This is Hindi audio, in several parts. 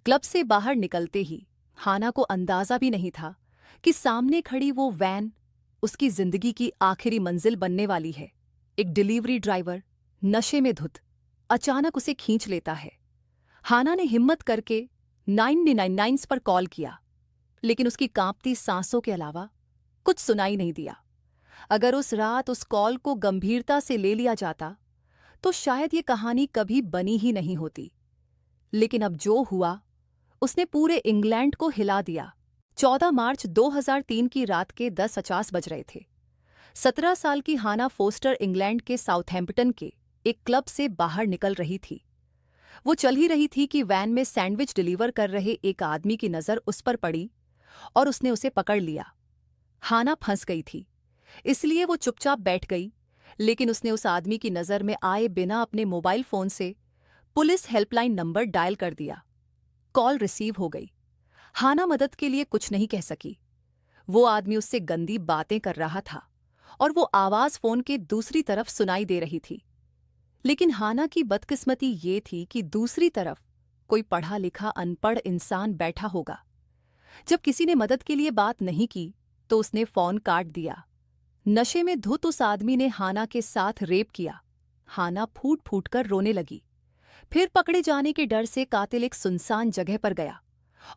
क्लब से बाहर निकलते ही हाना को अंदाजा भी नहीं था कि सामने खड़ी वो वैन उसकी जिंदगी की आखिरी मंजिल बनने वाली है। एक डिलीवरी ड्राइवर नशे में धुत अचानक उसे खींच लेता है। हाना ने हिम्मत करके 999 पर कॉल किया, लेकिन उसकी कांपती सांसों के अलावा कुछ सुनाई नहीं दिया। अगर उस रात उस कॉल को गंभीरता से ले लिया जाता तो शायद ये कहानी कभी बनी ही नहीं होती। लेकिन अब जो हुआ उसने पूरे इंग्लैंड को हिला दिया। 14 मार्च 2003 की रात के 10:50 बज रहे थे। 17 साल की हाना फोस्टर इंग्लैंड के साउथहैम्पटन के एक क्लब से बाहर निकल रही थी। वो चल ही रही थी कि वैन में सैंडविच डिलीवर कर रहे एक आदमी की नज़र उस पर पड़ी और उसने उसे पकड़ लिया। हाना फंस गई थी, इसलिए वो चुपचाप बैठ गई, लेकिन उसने उस आदमी की नज़र में आए बिना अपने मोबाइल फ़ोन से पुलिस हेल्पलाइन नंबर डायल कर दिया। कॉल रिसीव हो गई। हाना मदद के लिए कुछ नहीं कह सकी। वो आदमी उससे गंदी बातें कर रहा था और वो आवाज़ फ़ोन के दूसरी तरफ सुनाई दे रही थी। लेकिन हाना की बदकिस्मती ये थी कि दूसरी तरफ कोई पढ़ा लिखा अनपढ़ इंसान बैठा होगा। जब किसी ने मदद के लिए बात नहीं की तो उसने फ़ोन काट दिया। नशे में धुत उस आदमी ने हाना के साथ रेप किया। हाना फूट फूट कर रोने लगी। फिर पकड़े जाने के डर से कातिल एक सुनसान जगह पर गया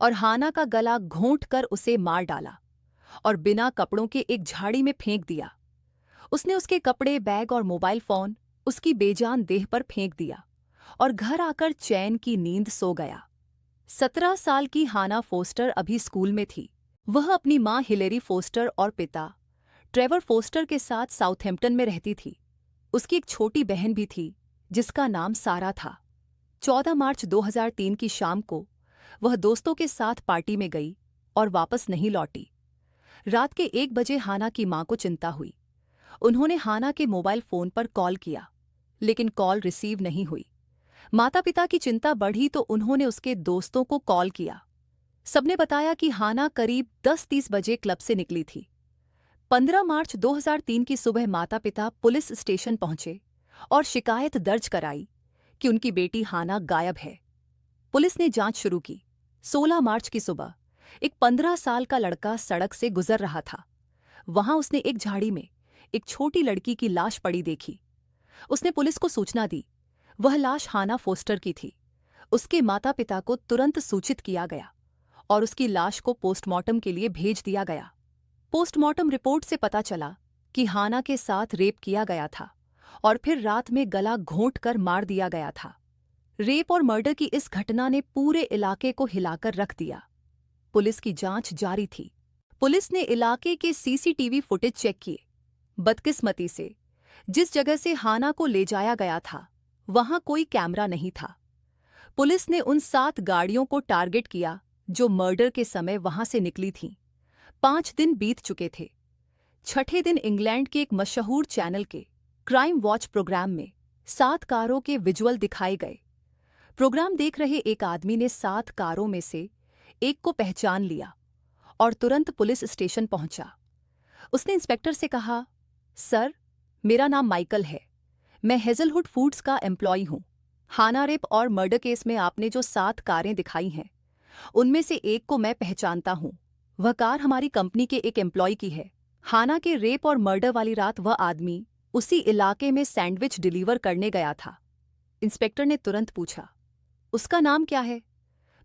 और हाना का गला घोंट कर उसे मार डाला और बिना कपड़ों के एक झाड़ी में फेंक दिया। उसने उसके कपड़े, बैग और मोबाइल फ़ोन उसकी बेजान देह पर फेंक दिया और घर आकर चैन की नींद सो गया। 17 साल की हाना फोस्टर अभी स्कूल में थी। वह अपनी माँ हिलेरी फोस्टर और पिता ट्रेवर फोस्टर के साथ साउथहैम्पटन में रहती थी। उसकी एक छोटी बहन भी थी जिसका नाम सारा था। 14 मार्च 2003 की शाम को वह दोस्तों के साथ पार्टी में गई और वापस नहीं लौटी। रात के 1 बजे हाना की मां को चिंता हुई। उन्होंने हाना के मोबाइल फ़ोन पर कॉल किया, लेकिन कॉल रिसीव नहीं हुई। माता पिता की चिंता बढ़ी तो उन्होंने उसके दोस्तों को कॉल किया। सबने बताया कि हाना करीब 10:30 बजे क्लब से निकली थी। 15 मार्च 2003 की सुबह माता पिता पुलिस स्टेशन पहुंचे और शिकायत दर्ज कराई कि उनकी बेटी हाना गायब है। पुलिस ने जांच शुरू की। 16 मार्च की सुबह एक 15 साल का लड़का सड़क से गुजर रहा था। वहां उसने एक झाड़ी में एक छोटी लड़की की लाश पड़ी देखी। उसने पुलिस को सूचना दी। वह लाश हाना फोस्टर की थी। उसके माता पिता को तुरंत सूचित किया गया और उसकी लाश को पोस्टमार्टम के लिए भेज दिया गया। पोस्टमार्टम रिपोर्ट से पता चला कि हाना के साथ रेप किया गया था और फिर रात में गला घोंट कर मार दिया गया था। रेप और मर्डर की इस घटना ने पूरे इलाके को हिलाकर रख दिया। पुलिस की जांच जारी थी। पुलिस ने इलाके के सीसीटीवी फुटेज चेक किए। बदकिस्मती से जिस जगह से हाना को ले जाया गया था वहां कोई कैमरा नहीं था। पुलिस ने उन 7 गाड़ियों को टारगेट किया जो मर्डर के समय वहां से निकली थीं। 5 दिन बीत चुके थे। छठे दिन इंग्लैंड के एक मशहूर चैनल के क्राइम वॉच प्रोग्राम में 7 कारों के विजुअल दिखाए गए। प्रोग्राम देख रहे एक आदमी ने 7 कारों में से एक को पहचान लिया और तुरंत पुलिस स्टेशन पहुंचा। उसने इंस्पेक्टर से कहा, सर, मेरा नाम माइकल है। मैं हेजलहुड फूड्स का एम्प्लॉई हूं। हाना रेप और मर्डर केस में आपने जो 7 कारें दिखाई हैं उनमें से एक को मैं पहचानता हूं। वह कार हमारी कंपनी के एक एम्प्लॉय की है। हाना के रेप और मर्डर वाली रात वह आदमी उसी इलाके में सैंडविच डिलीवर करने गया था। इंस्पेक्टर ने तुरंत पूछा, उसका नाम क्या है?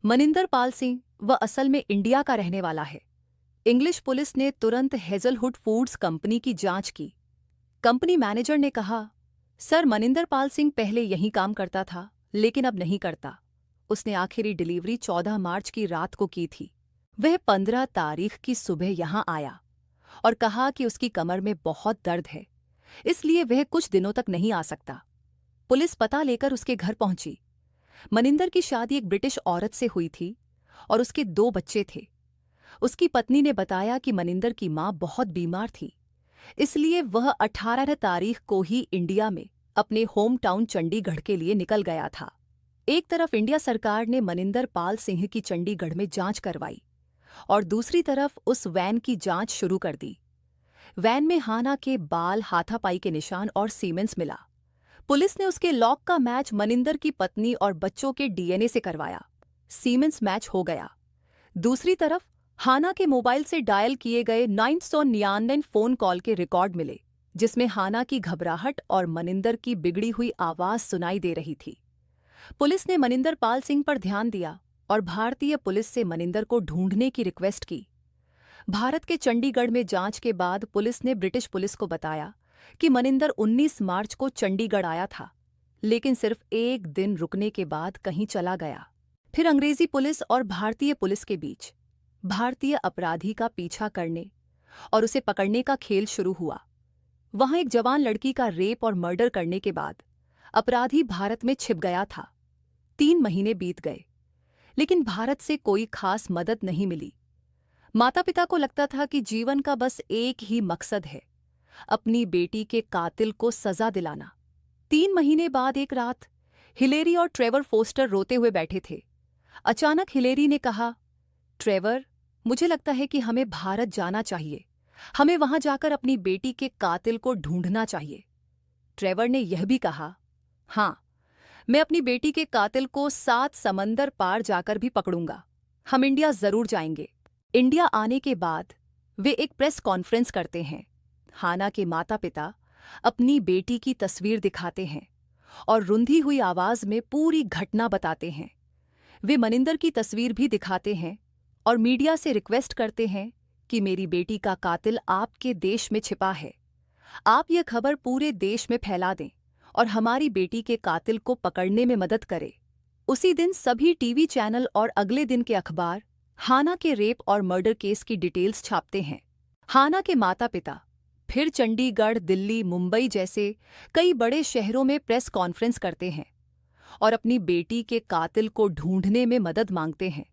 मनिंदर पाल सिंह। वह असल में इंडिया का रहने वाला है। इंग्लिश पुलिस ने तुरंत हेजलहुड फूड्स कंपनी की जांच की। कंपनी मैनेजर ने कहा, सर, मनिंदर पाल सिंह पहले यहीं काम करता था, लेकिन अब नहीं करता। उसने आखिरी डिलीवरी 14 मार्च की रात को की थी। वह 15 तारीख की सुबह यहां आया और कहा कि उसकी कमर में बहुत दर्द है, इसलिए वह कुछ दिनों तक नहीं आ सकता। पुलिस पता लेकर उसके घर पहुंची। मनिंदर की शादी एक ब्रिटिश औरत से हुई थी और उसके 2 बच्चे थे। उसकी पत्नी ने बताया कि मनिंदर की मां बहुत बीमार थी, इसलिए वह 18 तारीख को ही इंडिया में अपने होम टाउन चंडीगढ़ के लिए निकल गया था। एक तरफ इंडिया सरकार ने मनिंदर पाल सिंह की चंडीगढ़ में जांच करवाई और दूसरी तरफ उस वैन की जांच शुरू कर दी। वैन में हाना के बाल, हाथापाई के निशान और सीमेंस मिला। पुलिस ने उसके लॉक का मैच मनिंदर की पत्नी और बच्चों के डीएनए से करवाया। सीमेंस मैच हो गया। दूसरी तरफ हाना के मोबाइल से डायल किए गए 999 फोन कॉल के रिकॉर्ड मिले, जिसमें हाना की घबराहट और मनिंदर की बिगड़ी हुई आवाज सुनाई दे रही थी। पुलिस ने मनिंदर पाल सिंह पर ध्यान दिया और भारतीय पुलिस से मनिंदर को ढूंढने की रिक्वेस्ट की। भारत के चंडीगढ़ में जांच के बाद पुलिस ने ब्रिटिश पुलिस को बताया कि मनिंदर 19 मार्च को चंडीगढ़ आया था, लेकिन सिर्फ एक दिन रुकने के बाद कहीं चला गया। फिर अंग्रेजी पुलिस और भारतीय पुलिस के बीच भारतीय अपराधी का पीछा करने और उसे पकड़ने का खेल शुरू हुआ। वहां एक जवान लड़की का रेप और मर्डर करने के बाद अपराधी भारत में छिप गया था। 3 महीने बीत गए, लेकिन भारत से कोई खास मदद नहीं मिली। माता पिता को लगता था कि जीवन का बस एक ही मकसद है, अपनी बेटी के कातिल को सजा दिलाना। 3 महीने बाद एक रात हिलेरी और ट्रेवर फोस्टर रोते हुए बैठे थे। अचानक हिलेरी ने कहा, ट्रेवर, मुझे लगता है कि हमें भारत जाना चाहिए। हमें वहां जाकर अपनी बेटी के कातिल को ढूंढना चाहिए। ट्रेवर ने यह भी कहा, हाँ, मैं अपनी बेटी के कातिल को 7 समंदर पार जाकर भी पकड़ूंगा। हम इंडिया जरूर जाएंगे। इंडिया आने के बाद वे एक प्रेस कॉन्फ्रेंस करते हैं। हाना के माता पिता अपनी बेटी की तस्वीर दिखाते हैं और रुंधी हुई आवाज में पूरी घटना बताते हैं। वे मनिंदर की तस्वीर भी दिखाते हैं और मीडिया से रिक्वेस्ट करते हैं कि मेरी बेटी का कातिल आपके देश में छिपा है। आप यह खबर पूरे देश में फैला दें और हमारी बेटी के कातिल को पकड़ने में मदद करें। उसी दिन सभी टीवी चैनल और अगले दिन के अखबार हाना के रेप और मर्डर केस की डिटेल्स छापते हैं। हाना के माता पिता फिर चंडीगढ़, दिल्ली, मुंबई जैसे कई बड़े शहरों में प्रेस कॉन्फ्रेंस करते हैं और अपनी बेटी के कातिल को ढूंढने में मदद मांगते हैं।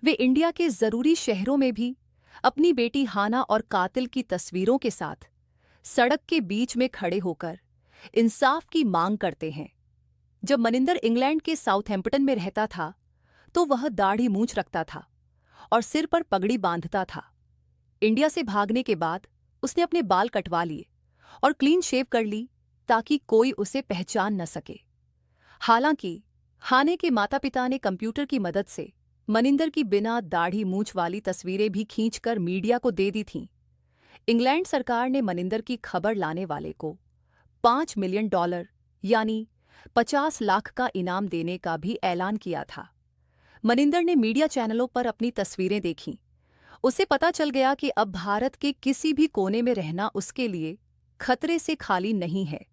वे इंडिया के जरूरी शहरों में भी अपनी बेटी हाना और कातिल की तस्वीरों के साथ सड़क के बीच में खड़े होकर इंसाफ की मांग करते हैं। जब मनिंदर इंग्लैंड के साउथहैम्पटन में रहता था तो वह दाढ़ी मूंछ रखता था और सिर पर पगड़ी बांधता था। इंडिया से भागने के बाद उसने अपने बाल कटवा लिए और क्लीन शेव कर ली ताकि कोई उसे पहचान न सके। हालांकि हाने के माता पिता ने कंप्यूटर की मदद से मनिंदर की बिना दाढ़ी मूंछ वाली तस्वीरें भी खींचकर मीडिया को दे दी थीं। इंग्लैंड सरकार ने मनिंदर की खबर लाने वाले को $5 मिलियन यानी 50 लाख का इनाम देने का भी ऐलान किया था। मनिंदर ने मीडिया चैनलों पर अपनी तस्वीरें देखीं। उसे पता चल गया कि अब भारत के किसी भी कोने में रहना उसके लिए खतरे से खाली नहीं है।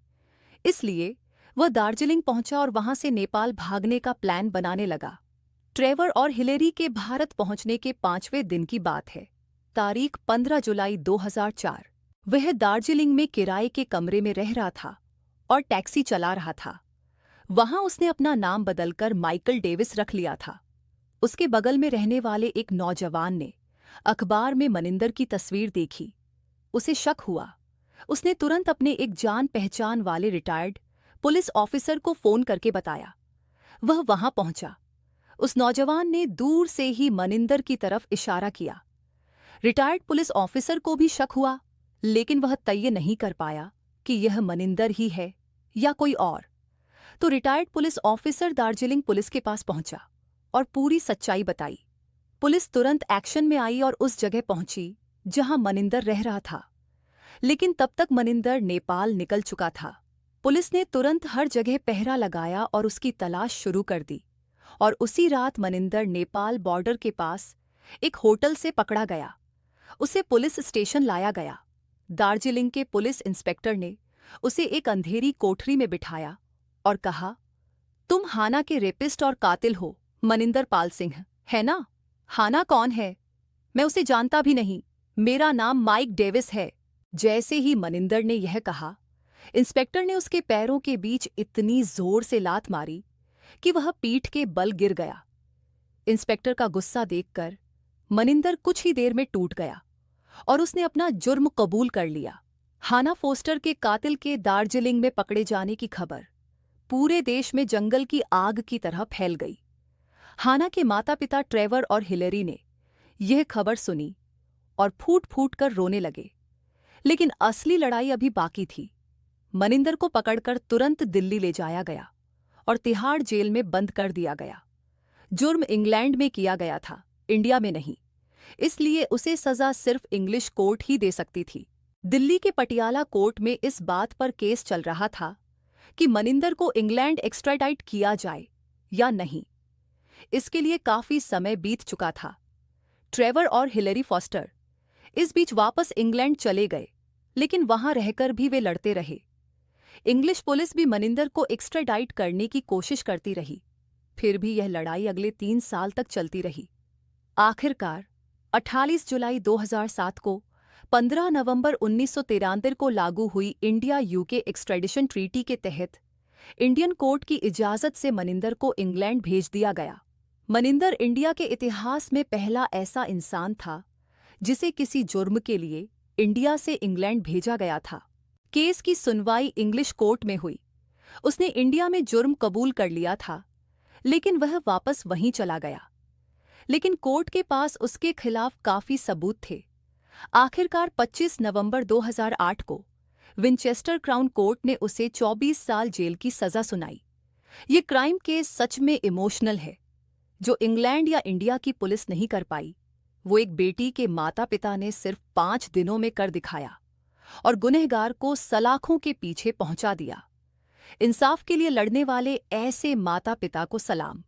इसलिए वह दार्जिलिंग पहुंचा और वहां से नेपाल भागने का प्लान बनाने लगा। ट्रेवर और हिलेरी के भारत पहुंचने के 5वें दिन की बात है। तारीख 15 जुलाई 2004। वह दार्जिलिंग में किराए के कमरे में रह रहा था और टैक्सी चला रहा था। वहां उसने अपना नाम बदलकर माइकल डेविस रख लिया था। उसके बगल में रहने वाले एक नौजवान ने अखबार में मनिंदर की तस्वीर देखी। उसे शक हुआ। उसने तुरंत अपने एक जान पहचान वाले रिटायर्ड पुलिस ऑफिसर को फोन करके बताया। वह वहां पहुंचा। उस नौजवान ने दूर से ही मनिंदर की तरफ इशारा किया। रिटायर्ड पुलिस ऑफिसर को भी शक हुआ, लेकिन वह तय नहीं कर पाया कि यह मनिंदर ही है या कोई और। तो retired police officer Darjeeling police के पास पहुंचा और पूरी सच्चाई बताई। पुलिस तुरंत एक्शन में आई और उस जगह पहुंची जहां मनिंदर रह रहा था, लेकिन तब तक मनिंदर नेपाल निकल चुका था। पुलिस ने तुरंत हर जगह पहरा लगाया और उसकी तलाश शुरू कर दी और उसी रात मनिंदर नेपाल बॉर्डर के पास एक होटल से पकड़ा गया। उसे पुलिस स्टेशन लाया गया। दार्जिलिंग के पुलिस इंस्पेक्टर ने उसे एक अंधेरी कोठरी में बिठाया और कहा, तुम हाना के रेपिस्ट और कातिल हो, मनिंदर पाल सिंह, है ना? हाना कौन है? मैं उसे जानता भी नहीं। मेरा नाम माइक डेविस है। जैसे ही मनिंदर ने यह कहा, इंस्पेक्टर ने उसके पैरों के बीच इतनी जोर से लात मारी कि वह पीठ के बल गिर गया। इंस्पेक्टर का गुस्सा देखकर मनिंदर कुछ ही देर में टूट गया और उसने अपना जुर्म कबूल कर लिया। हाना फोस्टर के कातिल के दार्जिलिंग में पकड़े जाने की खबर पूरे देश में जंगल की आग की तरह फैल गई। हाना के माता पिता ट्रेवर और हिलेरी ने यह खबर सुनी और फूट फूट कर रोने लगे। लेकिन असली लड़ाई अभी बाकी थी। मनिंदर को पकड़कर तुरंत दिल्ली ले जाया गया और तिहाड़ जेल में बंद कर दिया गया, जुर्म इंग्लैंड में किया गया था, इंडिया में नहीं, इसलिए उसे सजा सिर्फ इंग्लिश कोर्ट ही दे सकती थी। दिल्ली के पटियाला कोर्ट में इस बात पर केस चल रहा था कि मनिंदर को इंग्लैंड एक्स्ट्राडाइट किया जाए या नहीं। इसके लिए काफी समय बीत चुका था। ट्रेवर और हिलेरी फॉस्टर इस बीच वापस इंग्लैंड चले गए, लेकिन वहां रहकर भी वे लड़ते रहे। इंग्लिश पुलिस भी मनिंदर को एक्स्ट्राडाइट करने की कोशिश करती रही। फिर भी यह लड़ाई अगले 3 साल तक चलती रही। आखिरकार 28 जुलाई 2007 को 15 नवंबर 1993 को लागू हुई इंडिया यूके एक्स्ट्रेडिशन ट्रीटी के तहत इंडियन कोर्ट की इजाजत से मनिंदर को इंग्लैंड भेज दिया गया। मनिंदर इंडिया के इतिहास में पहला ऐसा इंसान था जिसे किसी जुर्म के लिए इंडिया से इंग्लैंड भेजा गया था। केस की सुनवाई इंग्लिश कोर्ट में हुई। उसने इंडिया में जुर्म कबूल कर लिया था, लेकिन वह वापस वहीं चला गया। लेकिन कोर्ट के पास उसके खिलाफ काफी सबूत थे। आखिरकार 25 नवंबर 2008 को विंचेस्टर क्राउन कोर्ट ने उसे 24 साल जेल की सजा सुनाई। ये क्राइम केस सच में इमोशनल है, जो इंग्लैंड या इंडिया की पुलिस नहीं कर पाई, वो एक बेटी के माता पिता ने सिर्फ 5 दिनों में कर दिखाया और गुनहगार को सलाखों के पीछे पहुंचा दिया। इंसाफ के लिए लड़ने वाले ऐसे माता पिता को सलाम।